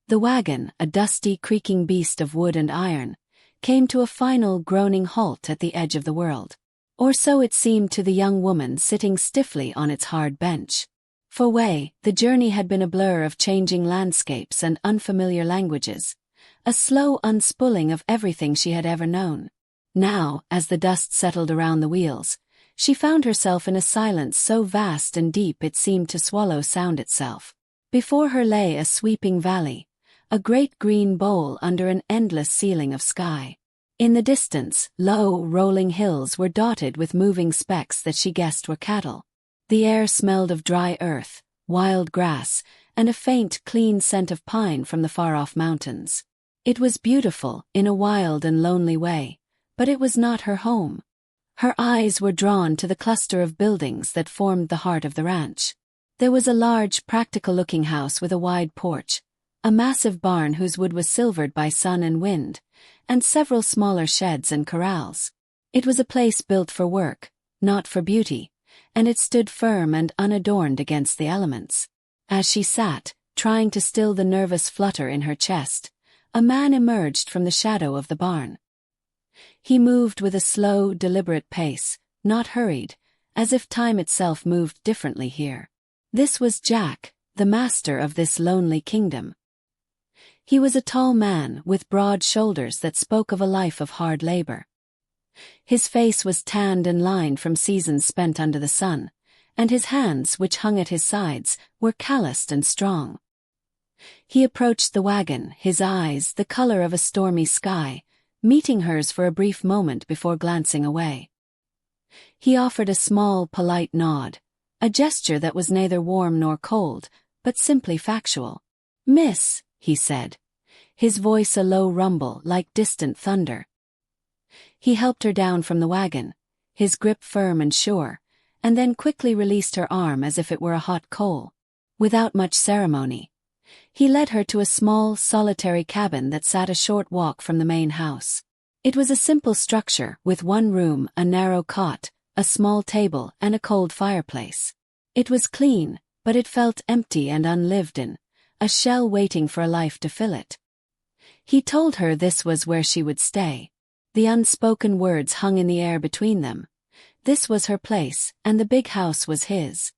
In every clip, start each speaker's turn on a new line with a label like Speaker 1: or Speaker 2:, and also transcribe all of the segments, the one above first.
Speaker 1: The wagon, a dusty, creaking beast of wood and iron, came to a final, groaning halt at the edge of the world. Or so it seemed to the young woman sitting stiffly on its hard bench. For Wei, the journey had been a blur of changing landscapes and unfamiliar languages, a slow unspooling of everything she had ever known. Now, as the dust settled around the wheels, she found herself in a silence so vast and deep it seemed to swallow sound itself. Before her lay a sweeping valley, a great green bowl under an endless ceiling of sky. In the distance, low, rolling hills were dotted with moving specks that she guessed were cattle. The air smelled of dry earth, wild grass, and a faint, clean scent of pine from the far-off mountains. It was beautiful, in a wild and lonely way, but it was not her home. Her eyes were drawn to the cluster of buildings that formed the heart of the ranch. There was a large, practical-looking house with a wide porch, a massive barn whose wood was silvered by sun and wind, and several smaller sheds and corrals. It was a place built for work, not for beauty, and it stood firm and unadorned against the elements. As she sat, trying to still the nervous flutter in her chest, a man emerged from the shadow of the barn. He moved with a slow, deliberate pace, not hurried, as if time itself moved differently here. This was Jack, the master of this lonely kingdom. He was a tall man with broad shoulders that spoke of a life of hard labor. His face was tanned and lined from seasons spent under the sun, and his hands, which hung at his sides, were calloused and strong. He approached the wagon, his eyes the color of a stormy sky, meeting hers for a brief moment before glancing away. He offered a small, polite nod, a gesture that was neither warm nor cold, but simply factual. "Miss," he said, his voice a low rumble like distant thunder. He helped her down from the wagon, his grip firm and sure, and then quickly released her arm as if it were a hot coal. Without much ceremony, he led her to a small, solitary cabin that sat a short walk from the main house. It was a simple structure, with one room, a narrow cot, a small table, and a cold fireplace. It was clean, but it felt empty and unlived in, a shell waiting for a life to fill it. He told her this was where she would stay. The unspoken words hung in the air between them. This was her place, and the big house was his.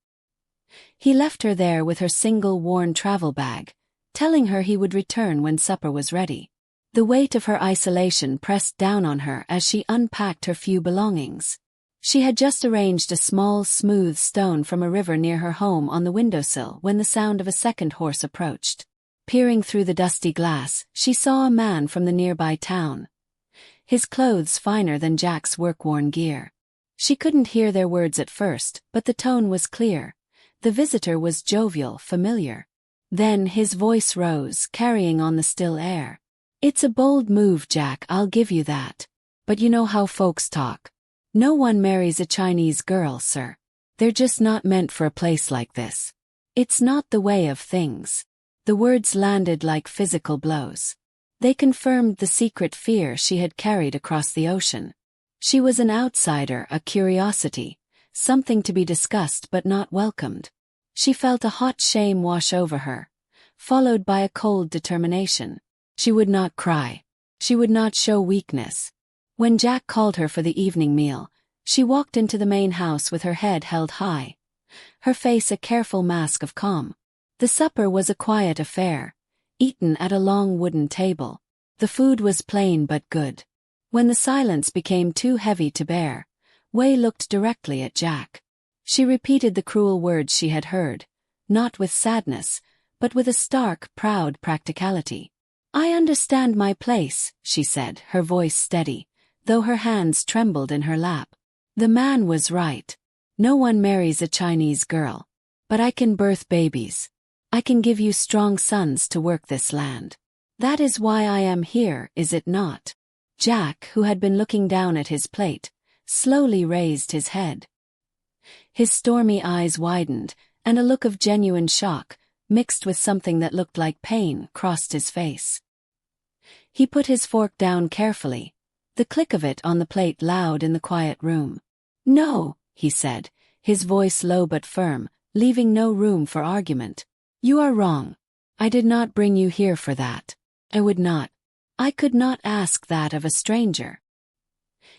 Speaker 1: He left her there with her single worn travel bag, telling her he would return when supper was ready. The weight of her isolation pressed down on her as she unpacked her few belongings. She had just arranged a small, smooth stone from a river near her home on the windowsill when the sound of a second horse approached. Peering through the dusty glass, she saw a man from the nearby town, his clothes finer than Jack's work-worn gear. She couldn't hear their words at first, but the tone was clear. The visitor was jovial, familiar. Then his voice rose, carrying on the still air. "It's a bold move, Jack, I'll give you that. But you know how folks talk. No one marries a Chinese girl, sir. They're just not meant for a place like this. It's not the way of things." The words landed like physical blows. They confirmed the secret fear she had carried across the ocean. She was an outsider, a curiosity, something to be discussed but not welcomed. She felt a hot shame wash over her, followed by a cold determination. She would not cry. She would not show weakness. When Jack called her for the evening meal, she walked into the main house with her head held high, her face a careful mask of calm. The supper was a quiet affair, eaten at a long wooden table. The food was plain but good. When the silence became too heavy to bear, Wei looked directly at Jack. She repeated the cruel words she had heard, not with sadness, but with a stark, proud practicality. "I understand my place," she said, her voice steady, though her hands trembled in her lap. The man was right. No one marries a Chinese girl. But I can birth babies. I can give you strong sons to work this land. That is why I am here, is it not? Jack, who had been looking down at his plate, slowly raised his head. His stormy eyes widened, and a look of genuine shock, mixed with something that looked like pain, crossed his face. He put his fork down carefully, the click of it on the plate loud in the quiet room. "No," he said, his voice low but firm, leaving no room for argument. "You are wrong. I did not bring you here for that. I could not ask that of a stranger.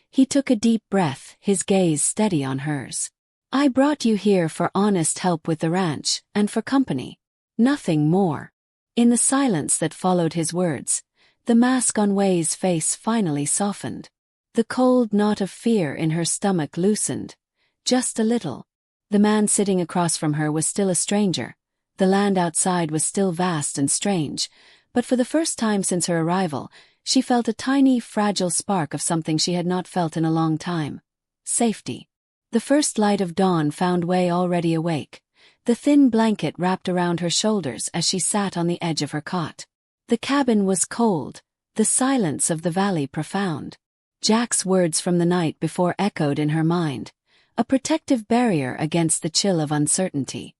Speaker 1: He took a deep breath, his gaze steady on hers. I brought you here for honest help with the ranch, and for company. Nothing more. In the silence that followed his words, the mask on Wei's face finally softened. The cold knot of fear in her stomach loosened. Just a little. The man sitting across from her was still a stranger. The land outside was still vast and strange, but for the first time since her arrival, she felt a tiny, fragile spark of something she had not felt in a long time. Safety. The first light of dawn found Wei already awake, the thin blanket wrapped around her shoulders as she sat on the edge of her cot. The cabin was cold, the silence of the valley profound. Jack's words from the night before echoed in her mind, a protective barrier against the chill of uncertainty.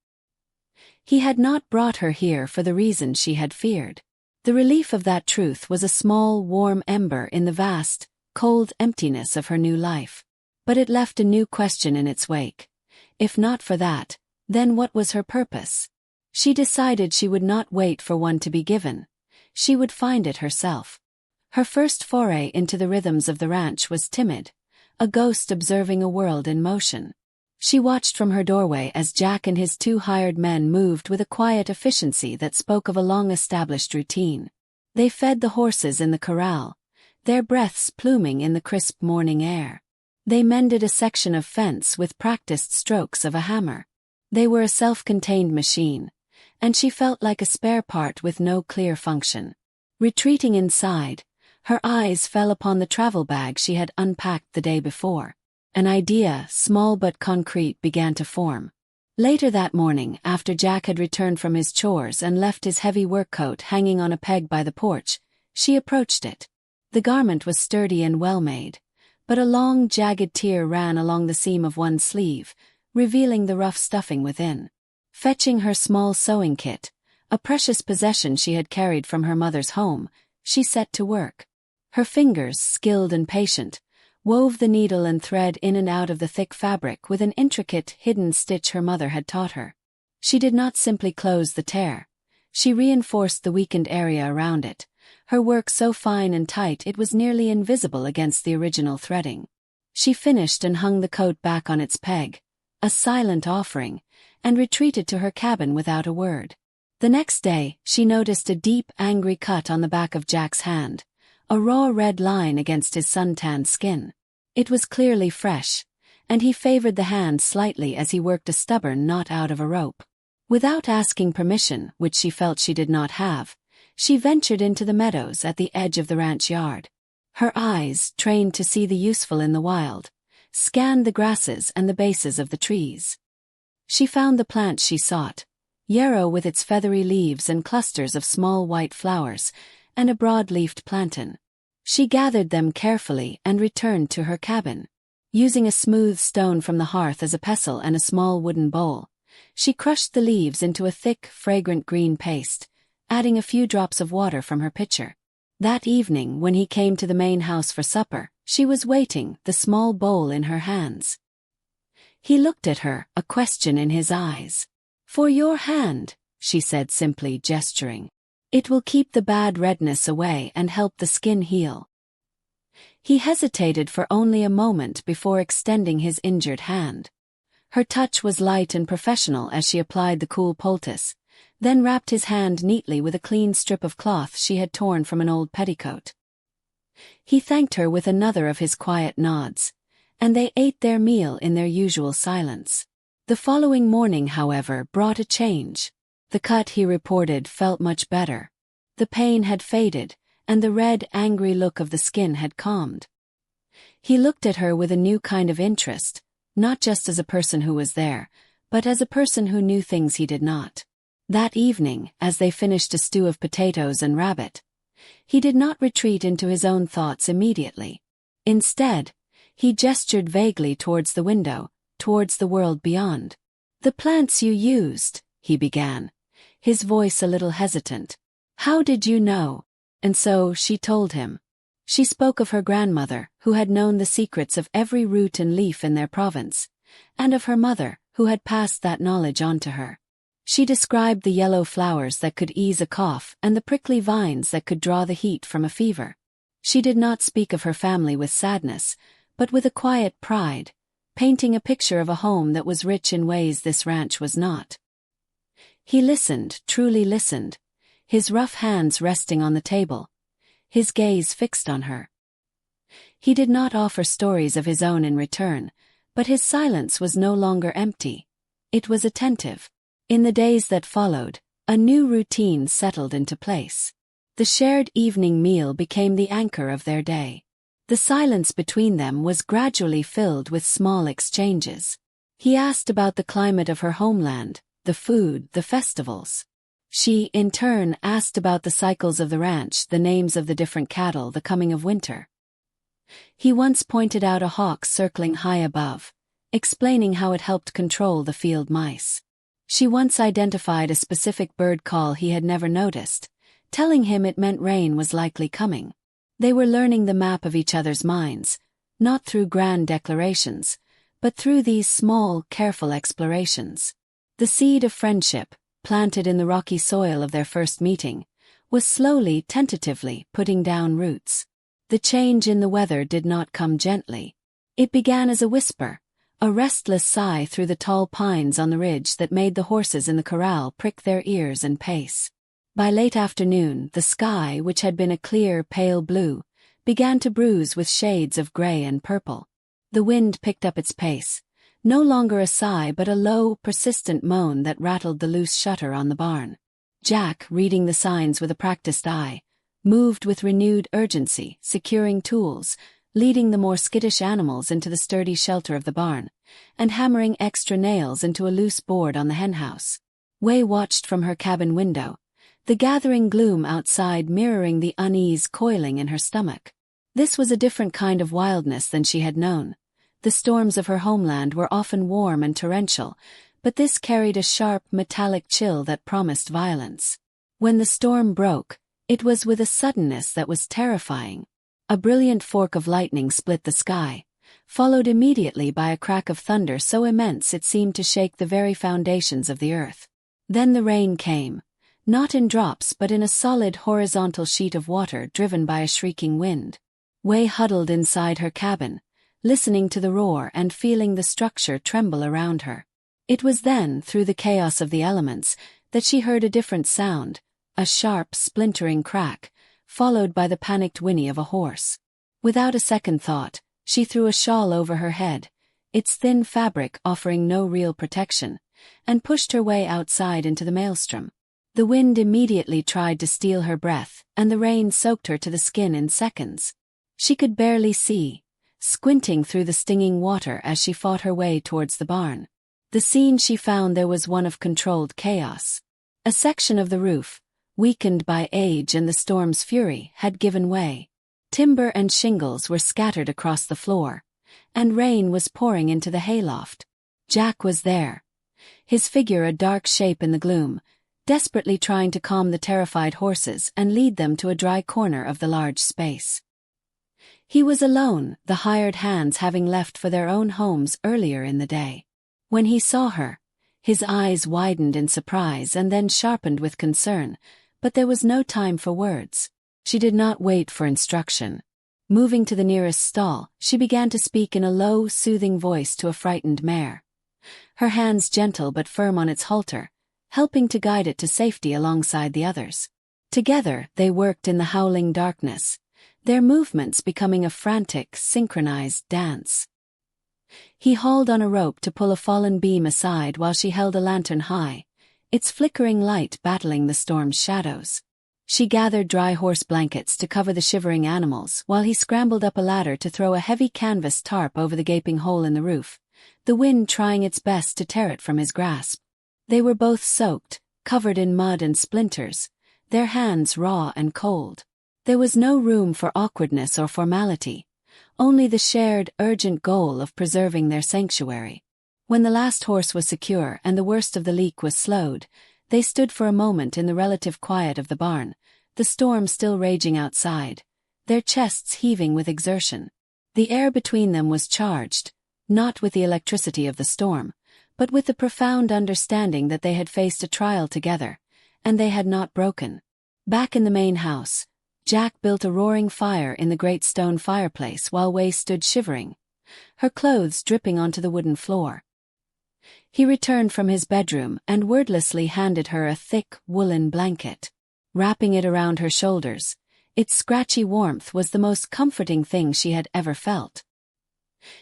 Speaker 1: He had not brought her here for the reason she had feared. The relief of that truth was a small, warm ember in the vast, cold emptiness of her new life. But it left a new question in its wake. If not for that, then what was her purpose? She decided she would not wait for one to be given. She would find it herself. Her first foray into the rhythms of the ranch was timid, a ghost observing a world in motion. She watched from her doorway as Jack and his 2 hired men moved with a quiet efficiency that spoke of a long-established routine. They fed the horses in the corral, their breaths pluming in the crisp morning air. They mended a section of fence with practiced strokes of a hammer. They were a self-contained machine, and she felt like a spare part with no clear function. Retreating inside, her eyes fell upon the travel bag she had unpacked the day before. An idea, small but concrete, began to form. Later that morning, after Jack had returned from his chores and left his heavy work coat hanging on a peg by the porch, she approached it. The garment was sturdy and well-made, but a long, jagged tear ran along the seam of one sleeve, revealing the rough stuffing within. Fetching her small sewing kit, a precious possession she had carried from her mother's home, she set to work. Her fingers, skilled and patient, wove the needle and thread in and out of the thick fabric with an intricate, hidden stitch her mother had taught her. She did not simply close the tear. She reinforced the weakened area around it, her work so fine and tight it was nearly invisible against the original threading. She finished and hung the coat back on its peg, a silent offering, and retreated to her cabin without a word. The next day, she noticed a deep, angry cut on the back of Jack's hand, a raw red line against his sun-tanned skin. It was clearly fresh, and he favored the hand slightly as he worked a stubborn knot out of a rope. Without asking permission, which she felt she did not have, she ventured into the meadows at the edge of the ranch yard. Her eyes, trained to see the useful in the wild, scanned the grasses and the bases of the trees. She found the plant she sought, yarrow with its feathery leaves and clusters of small white flowers, and a broad-leafed plantain. She gathered them carefully and returned to her cabin. Using a smooth stone from the hearth as a pestle and a small wooden bowl, she crushed the leaves into a thick, fragrant green paste, adding a few drops of water from her pitcher. That evening, when he came to the main house for supper, she was waiting, the small bowl in her hands. He looked at her, a question in his eyes. "For your hand," she said simply, gesturing. "It will keep the bad redness away and help the skin heal." He hesitated for only a moment before extending his injured hand. Her touch was light and professional as she applied the cool poultice, then wrapped his hand neatly with a clean strip of cloth she had torn from an old petticoat. He thanked her with another of his quiet nods, and they ate their meal in their usual silence. The following morning, however, brought a change. The cut, he reported, felt much better. The pain had faded, and the red, angry look of the skin had calmed. He looked at her with a new kind of interest, not just as a person who was there, but as a person who knew things he did not. That evening, as they finished a stew of potatoes and rabbit, he did not retreat into his own thoughts immediately. Instead, he gestured vaguely towards the window, towards the world beyond. "The plants you used," he began, his voice a little hesitant. "How did you know?" And so she told him. She spoke of her grandmother, who had known the secrets of every root and leaf in their province, and of her mother, who had passed that knowledge on to her. She described the yellow flowers that could ease a cough and the prickly vines that could draw the heat from a fever. She did not speak of her family with sadness, but with a quiet pride, painting a picture of a home that was rich in ways this ranch was not. He listened, truly listened, his rough hands resting on the table, his gaze fixed on her. He did not offer stories of his own in return, but his silence was no longer empty. It was attentive. In the days that followed, a new routine settled into place. The shared evening meal became the anchor of their day. The silence between them was gradually filled with small exchanges. He asked about the climate of her homeland, the food, the festivals. She, in turn, asked about the cycles of the ranch, the names of the different cattle, the coming of winter. He once pointed out a hawk circling high above, explaining how it helped control the field mice. She once identified a specific bird call he had never noticed, telling him it meant rain was likely coming. They were learning the map of each other's minds, not through grand declarations, but through these small, careful explorations. The seed of friendship, planted in the rocky soil of their first meeting, was slowly, tentatively putting down roots. The change in the weather did not come gently. It began as a whisper, a restless sigh through the tall pines on the ridge that made the horses in the corral prick their ears and pace. By late afternoon, the sky, which had been a clear, pale blue, began to bruise with shades of gray and purple. The wind picked up its pace, no longer a sigh but a low, persistent moan that rattled the loose shutter on the barn. Jack, reading the signs with a practiced eye, moved with renewed urgency, securing tools, leading the more skittish animals into the sturdy shelter of the barn, and hammering extra nails into a loose board on the henhouse. Way watched from her cabin window, the gathering gloom outside mirroring the unease coiling in her stomach. This was a different kind of wildness than she had known. The storms of her homeland were often warm and torrential, but this carried a sharp, metallic chill that promised violence. When the storm broke, it was with a suddenness that was terrifying. A brilliant fork of lightning split the sky, followed immediately by a crack of thunder so immense it seemed to shake the very foundations of the earth. Then the rain came, not in drops but in a solid horizontal sheet of water driven by a shrieking wind. Way huddled inside her cabin, listening to the roar and feeling the structure tremble around her. It was then, through the chaos of the elements, that she heard a different sound, a sharp, splintering crack, followed by the panicked whinny of a horse. Without a second thought, she threw a shawl over her head, its thin fabric offering no real protection, and pushed her way outside into the maelstrom. The wind immediately tried to steal her breath, and the rain soaked her to the skin in seconds. She could barely see, squinting through the stinging water as she fought her way towards the barn. The scene she found there was one of controlled chaos. A section of the roof, weakened by age and the storm's fury, had given way. Timber and shingles were scattered across the floor, and rain was pouring into the hayloft. Jack was there, his figure a dark shape in the gloom, desperately trying to calm the terrified horses and lead them to a dry corner of the large space. He was alone, the hired hands having left for their own homes earlier in the day. When he saw her, his eyes widened in surprise and then sharpened with concern, but there was no time for words. She did not wait for instruction. Moving to the nearest stall, she began to speak in a low, soothing voice to a frightened mare. Her hands gentle but firm on its halter, helping to guide it to safety alongside the others. Together, they worked in the howling darkness, their movements becoming a frantic, synchronized dance. He hauled on a rope to pull a fallen beam aside while she held a lantern high, its flickering light battling the storm's shadows. She gathered dry horse blankets to cover the shivering animals while he scrambled up a ladder to throw a heavy canvas tarp over the gaping hole in the roof, the wind trying its best to tear it from his grasp. They were both soaked, covered in mud and splinters, their hands raw and cold. There was no room for awkwardness or formality, only the shared, urgent goal of preserving their sanctuary. When the last horse was secure and the worst of the leak was slowed, they stood for a moment in the relative quiet of the barn, the storm still raging outside, their chests heaving with exertion. The air between them was charged, not with the electricity of the storm, but with the profound understanding that they had faced a trial together, and they had not broken. Back in the main house, Jack built a roaring fire in the great stone fireplace while Wei stood shivering, her clothes dripping onto the wooden floor. He returned from his bedroom and wordlessly handed her a thick, woolen blanket. Wrapping it around her shoulders, its scratchy warmth was the most comforting thing she had ever felt.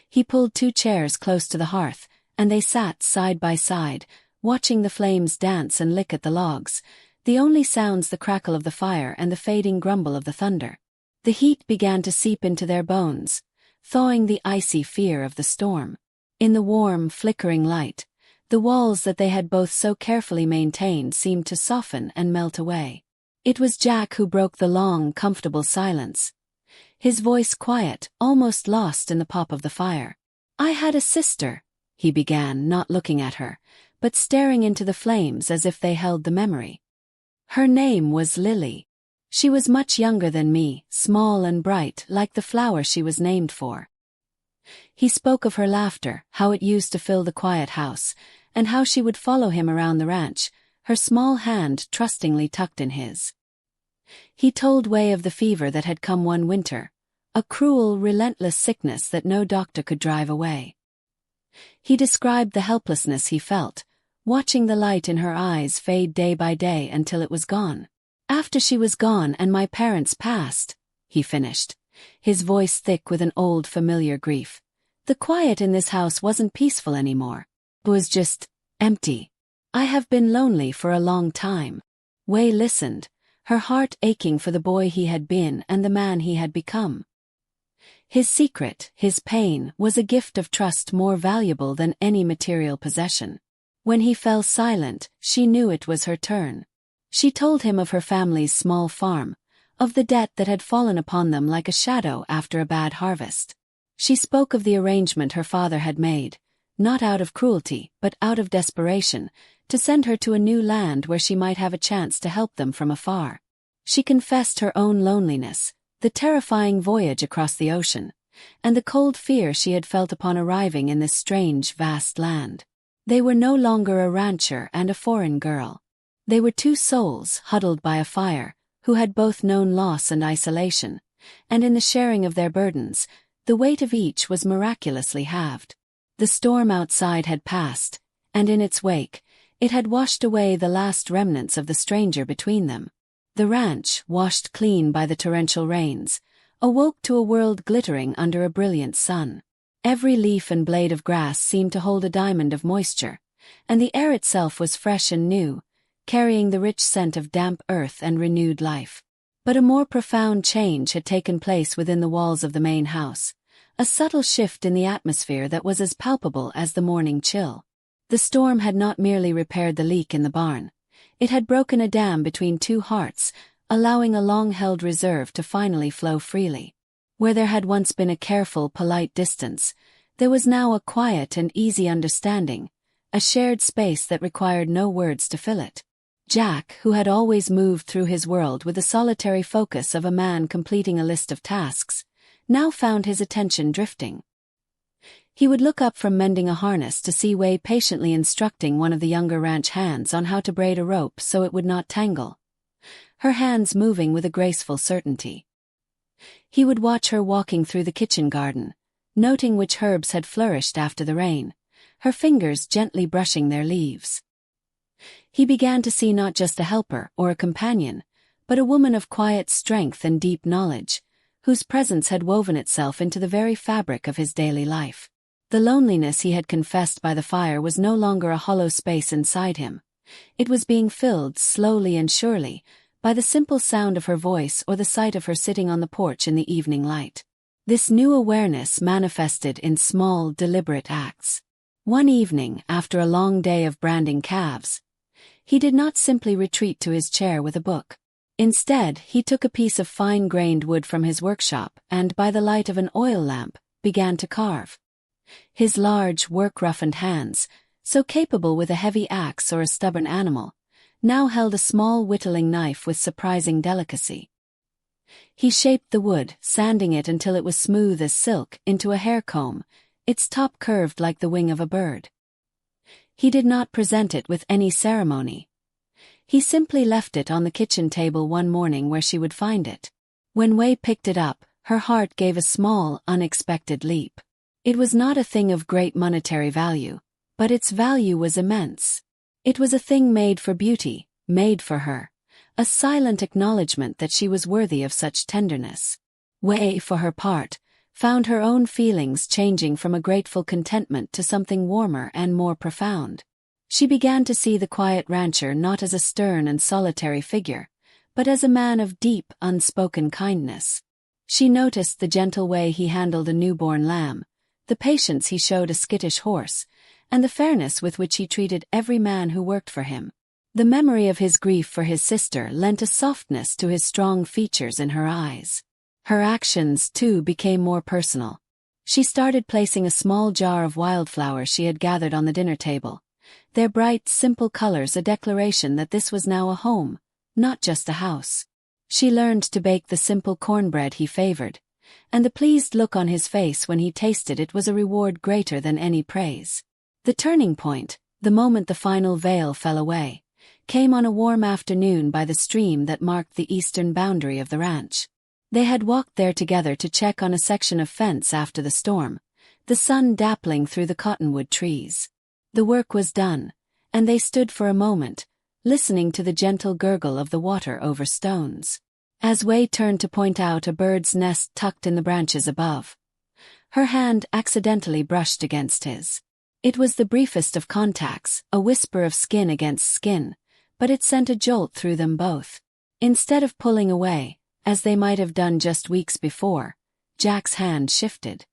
Speaker 1: He pulled 2 chairs close to the hearth, and they sat side by side, watching the flames dance and lick at the logs, the only sounds the crackle of the fire and the fading grumble of the thunder. The heat began to seep into their bones, thawing the icy fear of the storm. In the warm, flickering light, the walls that they had both so carefully maintained seemed to soften and melt away. It was Jack who broke the long, comfortable silence, his voice quiet, almost lost in the pop of the fire. "I had a sister," he began, not looking at her, but staring into the flames as if they held the memory. "Her name was Lily. She was much younger than me, small and bright like the flower she was named for." He spoke of her laughter, how it used to fill the quiet house, and how she would follow him around the ranch, her small hand trustingly tucked in his. He told Wei of the fever that had come one winter, a cruel, relentless sickness that no doctor could drive away. He described the helplessness he felt, watching the light in her eyes fade day by day until it was gone. "After she was gone and my parents passed," he finished, his voice thick with an old familiar grief, "the quiet in this house wasn't peaceful anymore. It was just empty. I have been lonely for a long time." Wei listened, her heart aching for the boy he had been and the man he had become. His secret, his pain, was a gift of trust more valuable than any material possession. When he fell silent, she knew it was her turn. She told him of her family's small farm, of the debt that had fallen upon them like a shadow after a bad harvest. She spoke of the arrangement her father had made, not out of cruelty but out of desperation, to send her to a new land where she might have a chance to help them from afar. She confessed her own loneliness, the terrifying voyage across the ocean, and the cold fear she had felt upon arriving in this strange, vast land. They were no longer a rancher and a foreign girl. They were 2 souls huddled by a fire, who had both known loss and isolation, and in the sharing of their burdens, the weight of each was miraculously halved. The storm outside had passed, and in its wake, it had washed away the last remnants of the stranger between them. The ranch, washed clean by the torrential rains, awoke to a world glittering under a brilliant sun. Every leaf and blade of grass seemed to hold a diamond of moisture, and the air itself was fresh and new, carrying the rich scent of damp earth and renewed life. But a more profound change had taken place within the walls of the main house, a subtle shift in the atmosphere that was as palpable as the morning chill. The storm had not merely repaired the leak in the barn. It had broken a dam between 2 hearts, allowing a long-held reserve to finally flow freely. Where there had once been a careful, polite distance, there was now a quiet and easy understanding, a shared space that required no words to fill it. Jack, who had always moved through his world with the solitary focus of a man completing a list of tasks, now found his attention drifting. He would look up from mending a harness to see Wei patiently instructing one of the younger ranch hands on how to braid a rope so it would not tangle, her hands moving with a graceful certainty. He would watch her walking through the kitchen garden, noting which herbs had flourished after the rain, her fingers gently brushing their leaves. He began to see not just a helper or a companion, but a woman of quiet strength and deep knowledge, whose presence had woven itself into the very fabric of his daily life. The loneliness he had confessed by the fire was no longer a hollow space inside him. It was being filled, slowly and surely, by the simple sound of her voice or the sight of her sitting on the porch in the evening light. This new awareness manifested in small, deliberate acts. One evening, after a long day of branding calves, he did not simply retreat to his chair with a book. Instead, he took a piece of fine-grained wood from his workshop and, by the light of an oil lamp, began to carve. His large, work-roughened hands, so capable with a heavy axe or a stubborn animal, now held a small whittling knife with surprising delicacy. He shaped the wood, sanding it until it was smooth as silk, into a hair comb, its top curved like the wing of a bird. He did not present it with any ceremony. He simply left it on the kitchen table one morning where she would find it. When Wei picked it up, her heart gave a small, unexpected leap. It was not a thing of great monetary value, but its value was immense. It was a thing made for beauty, made for her, a silent acknowledgement that she was worthy of such tenderness. Wei, for her part, found her own feelings changing from a grateful contentment to something warmer and more profound. She began to see the quiet rancher not as a stern and solitary figure, but as a man of deep, unspoken kindness. She noticed the gentle way he handled a newborn lamb, the patience he showed a skittish horse, and the fairness with which he treated every man who worked for him. The memory of his grief for his sister lent a softness to his strong features in her eyes. Her actions, too, became more personal. She started placing a small jar of wildflowers she had gathered on the dinner table, their bright, simple colors a declaration that this was now a home, not just a house. She learned to bake the simple cornbread he favored, and the pleased look on his face when he tasted it was a reward greater than any praise. The turning point, the moment the final veil fell away, came on a warm afternoon by the stream that marked the eastern boundary of the ranch. They had walked there together to check on a section of fence after the storm, the sun dappling through the cottonwood trees. The work was done, and they stood for a moment, listening to the gentle gurgle of the water over stones. As Wei turned to point out a bird's nest tucked in the branches above, her hand accidentally brushed against his. It was the briefest of contacts, a whisper of skin against skin, but it sent a jolt through them both. Instead of pulling away, as they might have done just weeks before, Jack's hand shifted.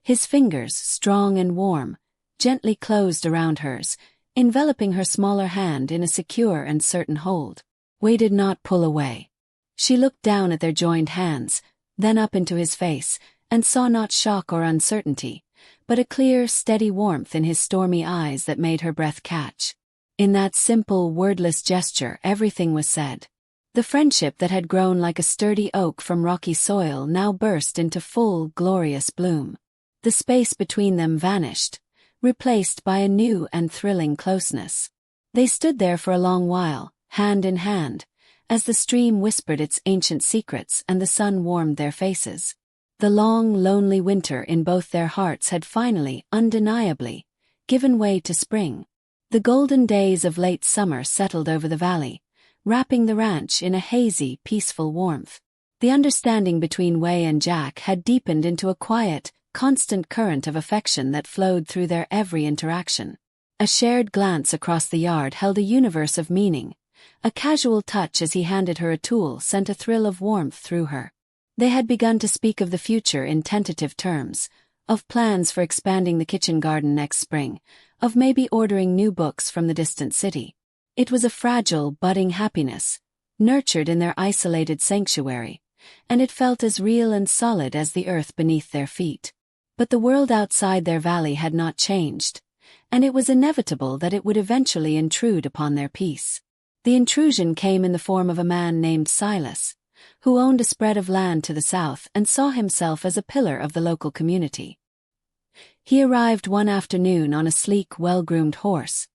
Speaker 1: His fingers, strong and warm, gently closed around hers, enveloping her smaller hand in a secure and certain hold. Wei did not pull away. She looked down at their joined hands, then up into his face, and saw not shock or uncertainty, but a clear, steady warmth in his stormy eyes that made her breath catch. In that simple, wordless gesture everything was said. The friendship that had grown like a sturdy oak from rocky soil now burst into full, glorious bloom. The space between them vanished, replaced by a new and thrilling closeness. They stood there for a long while, hand in hand, as the stream whispered its ancient secrets and the sun warmed their faces. The long, lonely winter in both their hearts had finally, undeniably, given way to spring. The golden days of late summer settled over the valley, wrapping the ranch in a hazy, peaceful warmth. The understanding between Wei and Jack had deepened into a quiet, constant current of affection that flowed through their every interaction. A shared glance across the yard held a universe of meaning. A casual touch as he handed her a tool sent a thrill of warmth through her. They had begun to speak of the future in tentative terms, of plans for expanding the kitchen garden next spring, of maybe ordering new books from the distant city. It was a fragile, budding happiness, nurtured in their isolated sanctuary, and it felt as real and solid as the earth beneath their feet. But the world outside their valley had not changed, and it was inevitable that it would eventually intrude upon their peace. The intrusion came in the form of a man named Silas, who owned a spread of land to the south and saw himself as a pillar of the local community. He arrived one afternoon on a sleek, well-groomed horse,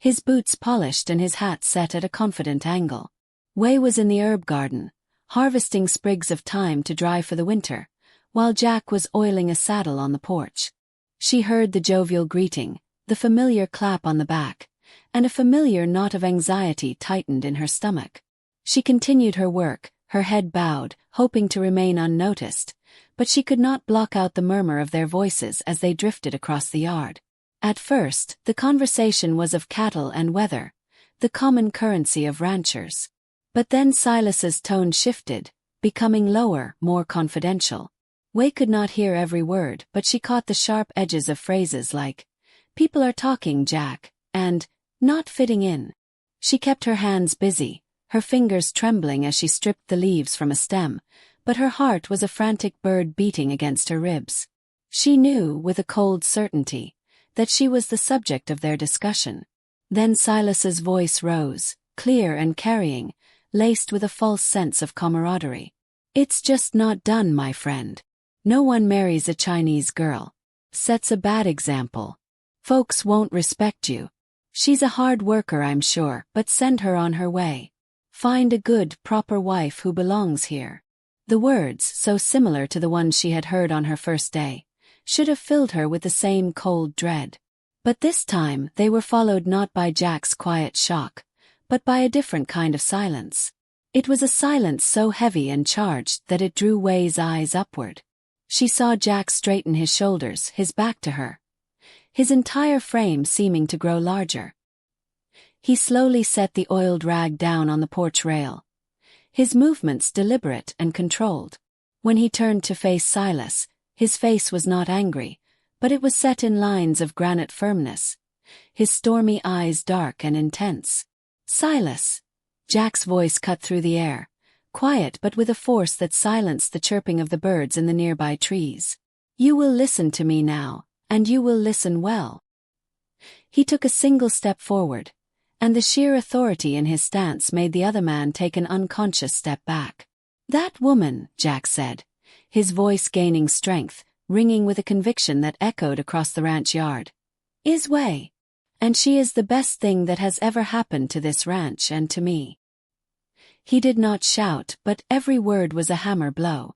Speaker 1: his boots polished and his hat set at a confident angle. Wei was in the herb garden, harvesting sprigs of thyme to dry for the winter, while Jack was oiling a saddle on the porch. She heard the jovial greeting, the familiar clap on the back, and a familiar knot of anxiety tightened in her stomach. She continued her work, her head bowed, hoping to remain unnoticed, but she could not block out the murmur of their voices as they drifted across the yard. At first, the conversation was of cattle and weather, the common currency of ranchers. But then Silas's tone shifted, becoming lower, more confidential. Wei could not hear every word, but she caught the sharp edges of phrases like, "People are talking, Jack," and "not fitting in." She kept her hands busy, her fingers trembling as she stripped the leaves from a stem, but her heart was a frantic bird beating against her ribs. She knew, with a cold certainty, that she was the subject of their discussion. Then Silas's voice rose, clear and carrying, laced with a false sense of camaraderie. "It's just not done, my friend. No one marries a Chinese girl. Sets a bad example. Folks won't respect you. She's a hard worker, I'm sure, but send her on her way. Find a good, proper wife who belongs here." The words, so similar to the ones she had heard on her first day, should have filled her with the same cold dread. But this time they were followed not by Jack's quiet shock, but by a different kind of silence. It was a silence so heavy and charged that it drew Wei's eyes upward. She saw Jack straighten his shoulders, his back to her, his entire frame seeming to grow larger. He slowly set the oiled rag down on the porch rail, his movements deliberate and controlled. When he turned to face Silas, his face was not angry, but it was set in lines of granite firmness, his stormy eyes dark and intense. "Silas!" Jack's voice cut through the air, quiet but with a force that silenced the chirping of the birds in the nearby trees. "You will listen to me now, and you will listen well." He took a single step forward, and the sheer authority in his stance made the other man take an unconscious step back. "That woman," Jack said, his voice gaining strength, ringing with a conviction that echoed across the ranch yard, "is Wei. And she is the best thing that has ever happened to this ranch and to me." He did not shout, but every word was a hammer blow.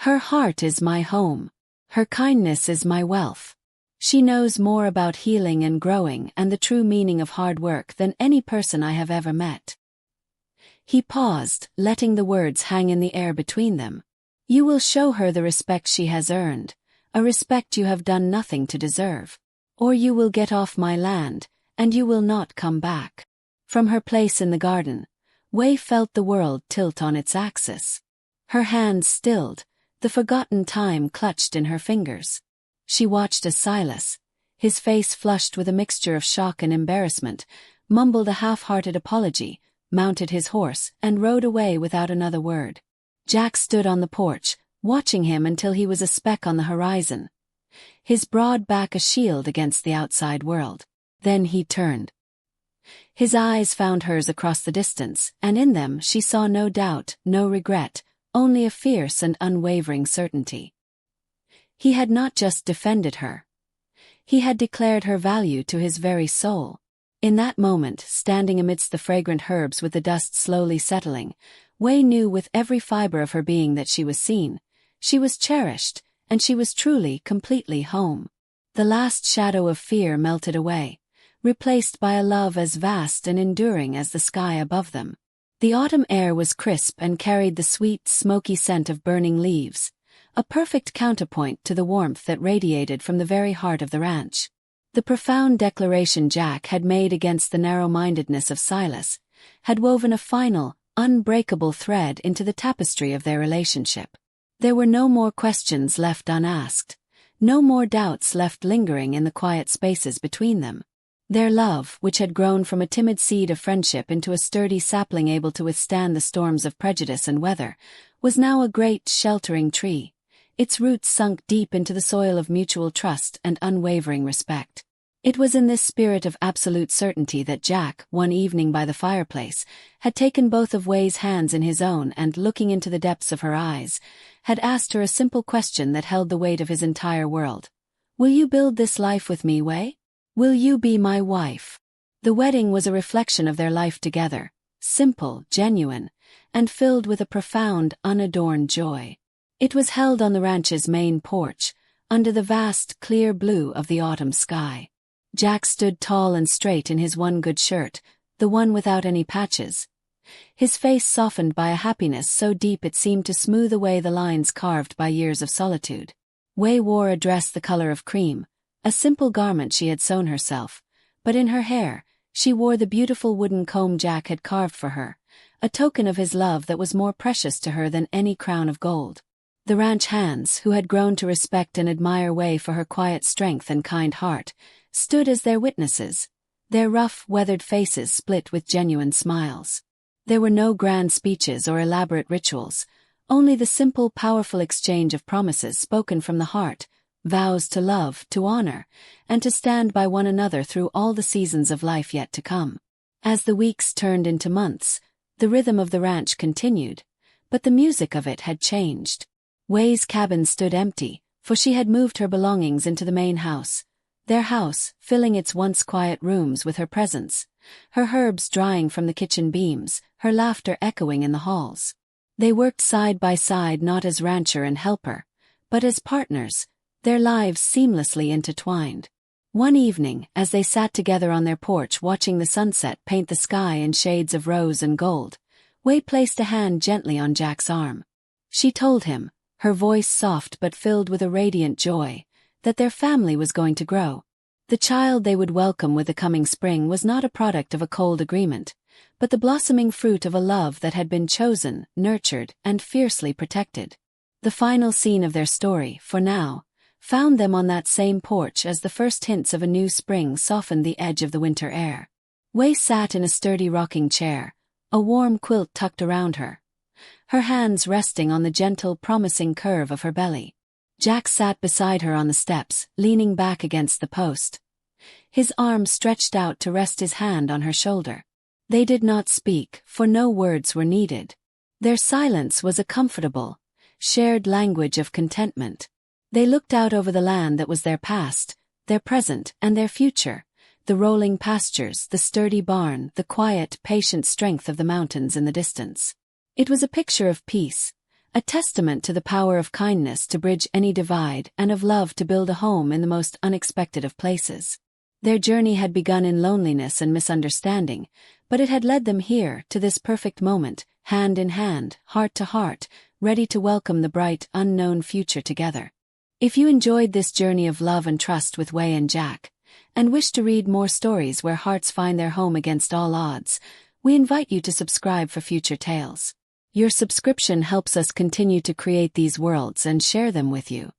Speaker 1: "Her heart is my home. Her kindness is my wealth. She knows more about healing and growing and the true meaning of hard work than any person I have ever met." He paused, letting the words hang in the air between them. "You will show her the respect she has earned, a respect you have done nothing to deserve. Or you will get off my land, and you will not come back." From her place in the garden, Wei felt the world tilt on its axis. Her hands stilled, the forgotten time clutched in her fingers. She watched as Silas, his face flushed with a mixture of shock and embarrassment, mumbled a half-hearted apology, mounted his horse, and rode away without another word. Jack stood on the porch, watching him until he was a speck on the horizon, his broad back a shield against the outside world. Then he turned. His eyes found hers across the distance, and in them she saw no doubt, no regret, only a fierce and unwavering certainty. He had not just defended her. He had declared her value to his very soul. In that moment, standing amidst the fragrant herbs with the dust slowly settling, Wei knew with every fiber of her being that she was seen, she was cherished, and she was truly, completely home. The last shadow of fear melted away, replaced by a love as vast and enduring as the sky above them. The autumn air was crisp and carried the sweet, smoky scent of burning leaves, a perfect counterpoint to the warmth that radiated from the very heart of the ranch. The profound declaration Jack had made against the narrow-mindedness of Silas had woven a final, unbreakable thread into the tapestry of their relationship. There were no more questions left unasked, no more doubts left lingering in the quiet spaces between them. Their love, which had grown from a timid seed of friendship into a sturdy sapling able to withstand the storms of prejudice and weather, was now a great, sheltering tree, its roots sunk deep into the soil of mutual trust and unwavering respect. It was in this spirit of absolute certainty that Jack, one evening by the fireplace, had taken both of Wei's hands in his own and, looking into the depths of her eyes, had asked her a simple question that held the weight of his entire world. "Will you build this life with me, Wei? Will you be my wife?" The wedding was a reflection of their life together, simple, genuine, and filled with a profound, unadorned joy. It was held on the ranch's main porch, under the vast, clear blue of the autumn sky. Jack stood tall and straight in his one good shirt, the one without any patches, his face softened by a happiness so deep it seemed to smooth away the lines carved by years of solitude. Wei wore a dress the color of cream, a simple garment she had sewn herself, but in her hair, she wore the beautiful wooden comb Jack had carved for her, a token of his love that was more precious to her than any crown of gold. The ranch hands, who had grown to respect and admire Wei for her quiet strength and kind heart, stood as their witnesses, their rough, weathered faces split with genuine smiles. There were no grand speeches or elaborate rituals, only the simple, powerful exchange of promises spoken from the heart, vows to love, to honor, and to stand by one another through all the seasons of life yet to come. As the weeks turned into months, the rhythm of the ranch continued, but the music of it had changed. Wei's cabin stood empty, for she had moved her belongings into the main house, Their house, filling its once quiet rooms with her presence, her herbs drying from the kitchen beams, her laughter echoing in the halls. They worked side by side not as rancher and helper, but as partners, their lives seamlessly intertwined. One evening, as they sat together on their porch watching the sunset paint the sky in shades of rose and gold, Wei placed a hand gently on Jack's arm. She told him, her voice soft but filled with a radiant joy, that their family was going to grow. The child they would welcome with the coming spring was not a product of a cold agreement, but the blossoming fruit of a love that had been chosen, nurtured, and fiercely protected. The final scene of their story, for now, found them on that same porch as the first hints of a new spring softened the edge of the winter air. Wei sat in a sturdy rocking chair, a warm quilt tucked around her, her hands resting on the gentle, promising curve of her belly. Jack sat beside her on the steps, leaning back against the post, his arm stretched out to rest his hand on her shoulder. They did not speak, for no words were needed. Their silence was a comfortable, shared language of contentment. They looked out over the land that was their past, their present, and their future, the rolling pastures, the sturdy barn, the quiet, patient strength of the mountains in the distance. It was a picture of peace, a testament to the power of kindness to bridge any divide and of love to build a home in the most unexpected of places. Their journey had begun in loneliness and misunderstanding, but it had led them here, to this perfect moment, hand in hand, heart to heart, ready to welcome the bright, unknown future together. If you enjoyed this journey of love and trust with Wei and Jack, and wish to read more stories where hearts find their home against all odds, we invite you to subscribe for future tales. Your subscription helps us continue to create these worlds and share them with you.